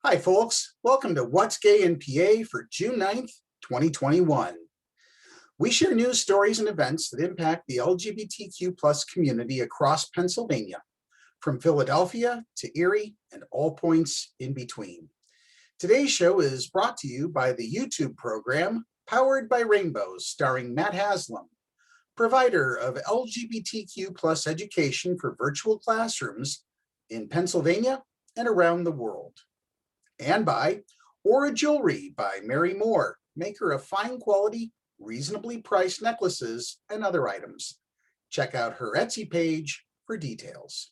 Hi, folks. Welcome to What's Gay in PA for June 9th, 2021. We share news, stories, and events that impact the LGBTQ plus community across Pennsylvania, from Philadelphia to Erie and all points in between. Today's show is brought to you by the YouTube program Powered by Rainbows, starring Matt Haslam, provider of LGBTQ plus education for virtual classrooms in Pennsylvania and around the world. And by Aura Jewelry by Mary Moore, maker of fine quality, reasonably priced necklaces and other items. Check out her Etsy page for details.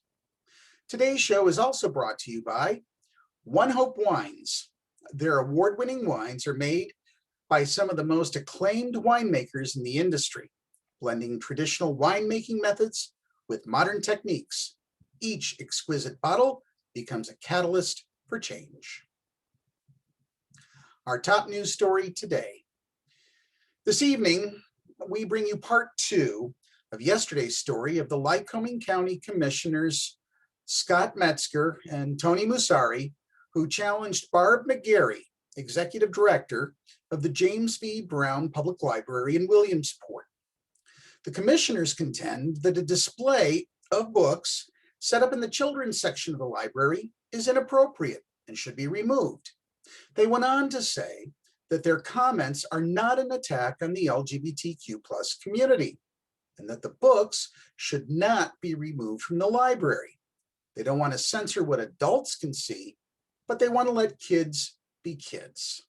Today's show is also brought to you by One Hope Wines. Their award-winning wines are made by some of the most acclaimed winemakers in the industry, blending traditional winemaking methods with modern techniques. Each exquisite bottle becomes a catalyst for change. Our top news story today. This evening, we bring you part 2 of yesterday's story of the Lycoming County Commissioners Scott Metzger and Tony Musari, who challenged Barb McGarry, Executive Director of the James V. Brown Public Library in Williamsport. The commissioners contend that a display of books set up in the children's section of the library is inappropriate and should be removed. They went on to say that their comments are not an attack on the LGBTQ plus community and that the books should not be removed from the library. They don't want to censor what adults can see, but they want to let kids be kids.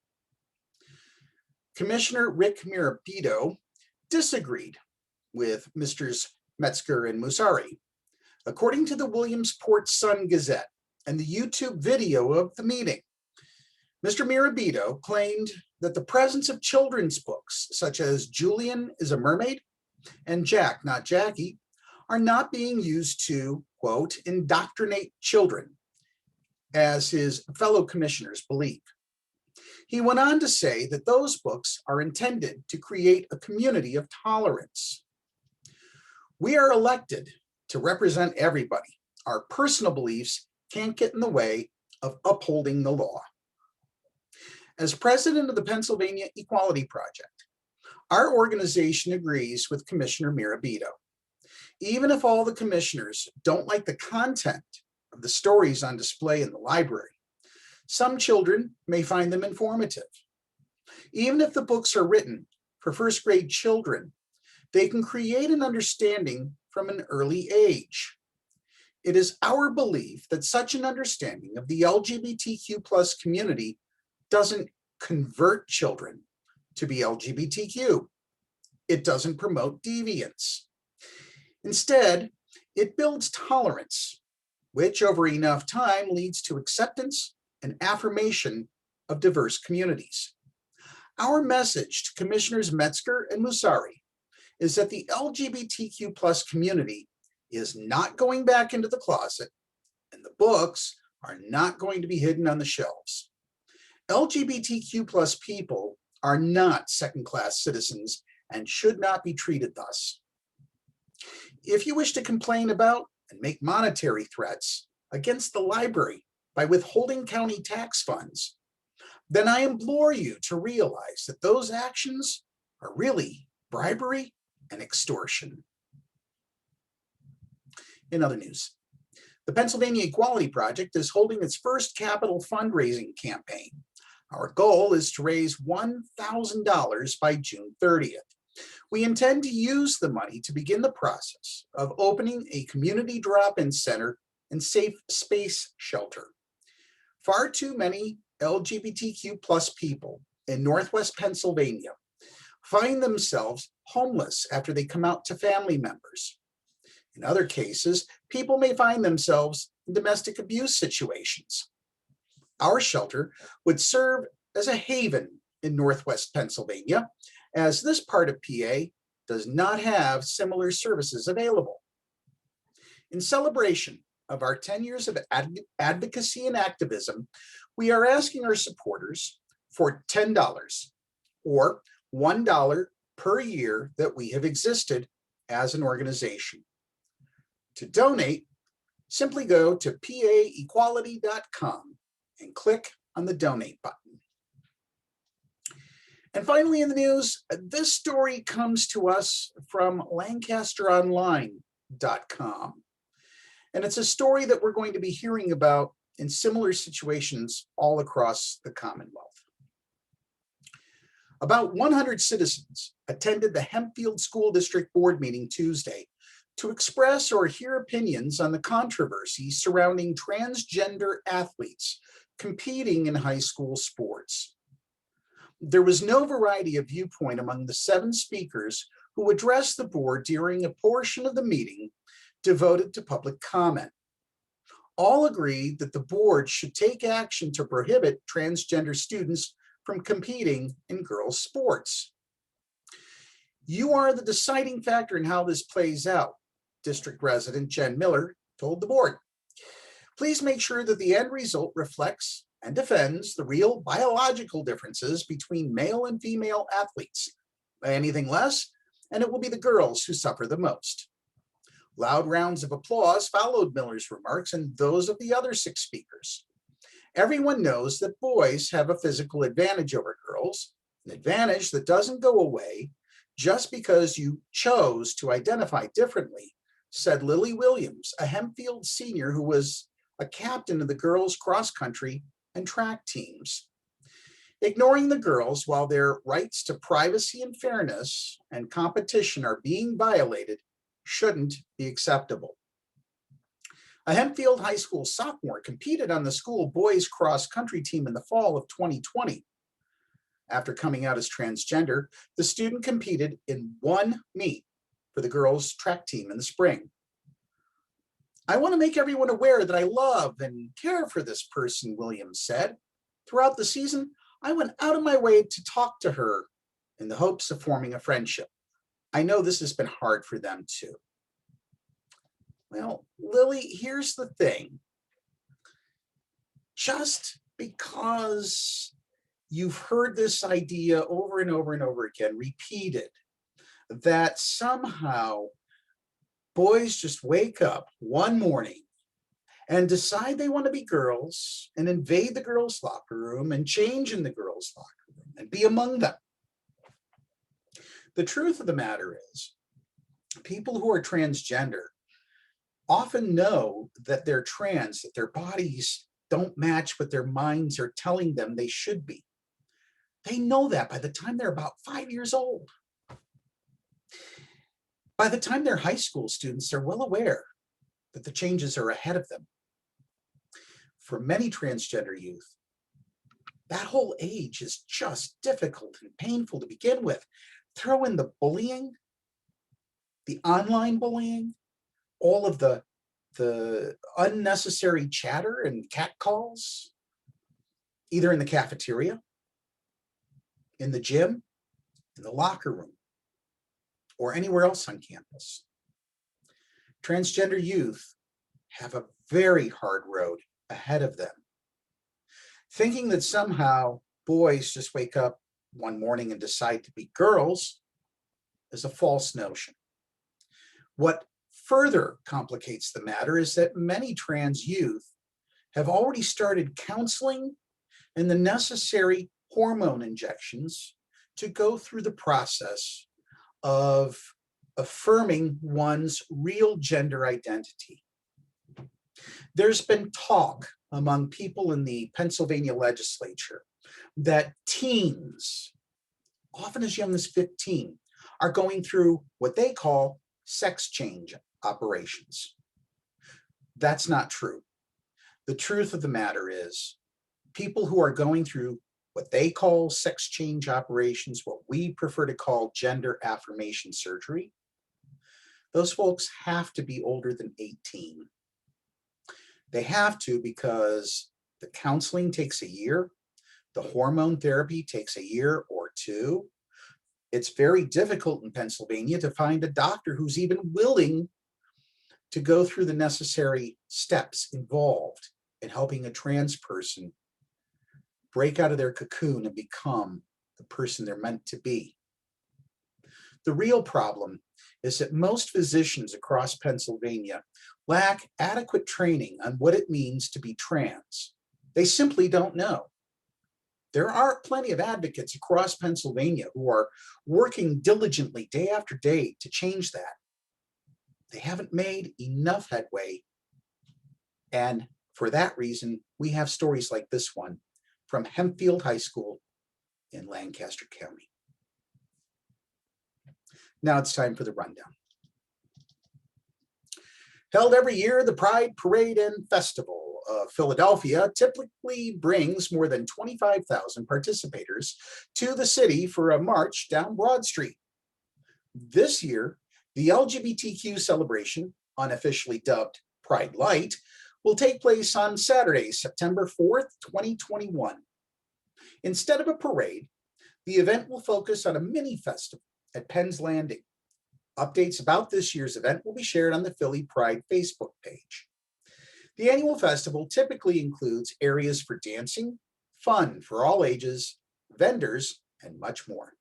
Commissioner Rick Mirabito disagreed with Mr. Metzger and Musari. According to the Williamsport Sun-Gazette and the YouTube video of the meeting, Mr. Mirabito claimed that the presence of children's books, such as Julian is a Mermaid and Jack, Not Jackie, are not being used to, quote, indoctrinate children, as his fellow commissioners believe. He went on to say that those books are intended to create a community of tolerance. We are elected to represent everybody. Our personal beliefs can't get in the way of upholding the law. As president of the Pennsylvania Equality Project, our organization agrees with Commissioner Mirabito. Even if all the commissioners don't like the content of the stories on display in the library, some children may find them informative. Even if the books are written for first grade children, they can create an understanding from an early age. It is our belief that such an understanding of the LGBTQ plus community doesn't convert children to be LGBTQ. It doesn't promote deviance. Instead, it builds tolerance, which over enough time leads to acceptance and affirmation of diverse communities. Our message to Commissioners Metzger and Musari is that the LGBTQ plus community is not going back into the closet, and the books are not going to be hidden on the shelves. LGBTQ plus people are not second-class citizens and should not be treated thus. If you wish to complain about and make monetary threats against the library by withholding county tax funds, then I implore you to realize that those actions are really bribery and extortion. In other news, the Pennsylvania Equality Project is holding its first capital fundraising campaign. Our goal is to raise $1,000 by June 30th. We intend to use the money to begin the process of opening a community drop-in center and safe space shelter. Far too many LGBTQ plus people in Northwest Pennsylvania find themselves homeless after they come out to family members. In other cases, people may find themselves in domestic abuse situations. Our shelter would serve as a haven in Northwest Pennsylvania, as this part of PA does not have similar services available. In celebration of our 10 years of advocacy and activism, we are asking our supporters for $10 or $1 per year that we have existed as an organization. To donate, simply go to paequality.com and click on the donate button. And finally in the news, this story comes to us from LancasterOnline.com. And it's a story that we're going to be hearing about in similar situations all across the Commonwealth. About 100 citizens attended the Hempfield School District Board meeting Tuesday to express or hear opinions on the controversy surrounding transgender athletes competing in high school sports. There was no variety of viewpoint among the 7 speakers who addressed the board during a portion of the meeting devoted to public comment. All agreed that the board should take action to prohibit transgender students from competing in girls' sports. You are the deciding factor in how this plays out, District Resident Jen Miller told the board. Please make sure that the end result reflects and defends the real biological differences between male and female athletes. Anything less, and it will be the girls who suffer the most. Loud rounds of applause followed Miller's remarks and those of the other 6 speakers. Everyone knows that boys have a physical advantage over girls, an advantage that doesn't go away just because you chose to identify differently, said Lily Williams, a Hempfield senior who was a captain of the girls' cross-country and track teams. Ignoring the girls while their rights to privacy and fairness and competition are being violated shouldn't be acceptable. A Hempfield High School sophomore competed on the school boys cross-country team in the fall of 2020. After coming out as transgender, the student competed in 1 meet for the girls' track team in the spring. I want to make everyone aware that I love and care for this person, Williams said. Throughout the season, I went out of my way to talk to her in the hopes of forming a friendship. I know this has been hard for them too. Well, Lily, here's the thing. Just because you've heard this idea over and over and over again, repeated, that somehow boys just wake up one morning and decide they want to be girls and invade the girls' locker room and change in the girls' locker room and be among them. The truth of the matter is, people who are transgender often know that they're trans, that their bodies don't match what their minds are telling them they should be. They know that by the time they're about 5 years old. By the time they're high school students, they're well aware that the changes are ahead of them. For many transgender youth, that whole age is just difficult and painful to begin with. Throw in the bullying, the online bullying, all of the unnecessary chatter and catcalls, either in the cafeteria, in the gym, in the locker room, or anywhere else on campus. Transgender youth have a very hard road ahead of them. Thinking that somehow boys just wake up one morning and decide to be girls is a false notion. What further complicates the matter is that many trans youth have already started counseling and the necessary hormone injections to go through the process of affirming one's real gender identity. There's been talk among people in the Pennsylvania legislature that teens, often as young as 15, are going through what they call sex change operations. That's not true. The truth of the matter is, people who are going through what they call sex change operations, what we prefer to call gender affirmation surgery, those folks have to be older than 18. They have to because the counseling takes a year, the hormone therapy takes a year or two. It's very difficult in Pennsylvania to find a doctor who's even willing to go through the necessary steps involved in helping a trans person break out of their cocoon and become the person they're meant to be. The real problem is that most physicians across Pennsylvania lack adequate training on what it means to be trans. They simply don't know. There are plenty of advocates across Pennsylvania who are working diligently day after day to change that. They haven't made enough headway. And for that reason, we have stories like this one from Hempfield High School in Lancaster County. Now it's time for the rundown. Held every year, the Pride Parade and Festival of Philadelphia typically brings more than 25,000 participators to the city for a march down Broad Street. This year, the LGBTQ celebration, unofficially dubbed Pride Light, will take place on Saturday, September 4th, 2021. Instead of a parade, the event will focus on a mini festival at Penn's Landing. Updates about this year's event will be shared on the Philly Pride Facebook page. The annual festival typically includes areas for dancing, fun for all ages, vendors, and much more.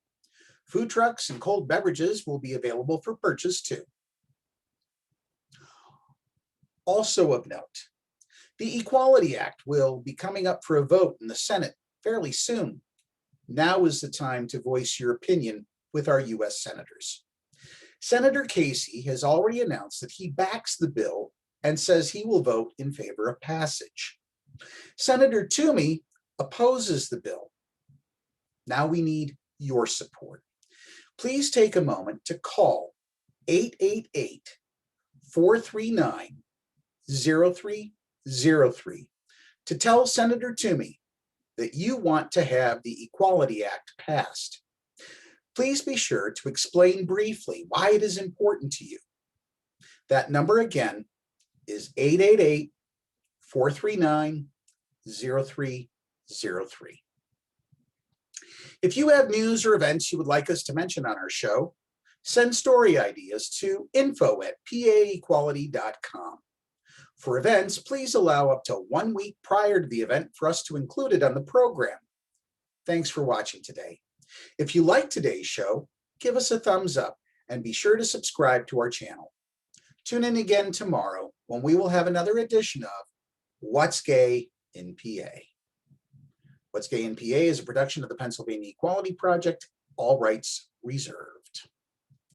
Food trucks and cold beverages will be available for purchase too. Also of note, the Equality Act will be coming up for a vote in the Senate fairly soon. Now is the time to voice your opinion with our U.S. senators. Senator Casey has already announced that he backs the bill and says he will vote in favor of passage. Senator Toomey opposes the bill. Now we need your support. Please take a moment to call 888-439-0303 to tell Senator Toomey that you want to have the Equality Act passed. Please be sure to explain briefly why it is important to you. That number again is 888-439-0303. If you have news or events you would like us to mention on our show, send story ideas to info@paequality.com. For events, please allow up to 1 week prior to the event for us to include it on the program. Thanks for watching today. If you like today's show, give us a thumbs up and be sure to subscribe to our channel. Tune in again tomorrow when we will have another edition of What's Gay in PA. What's Gay in PA is a production of the Pennsylvania Equality Project, all rights reserved.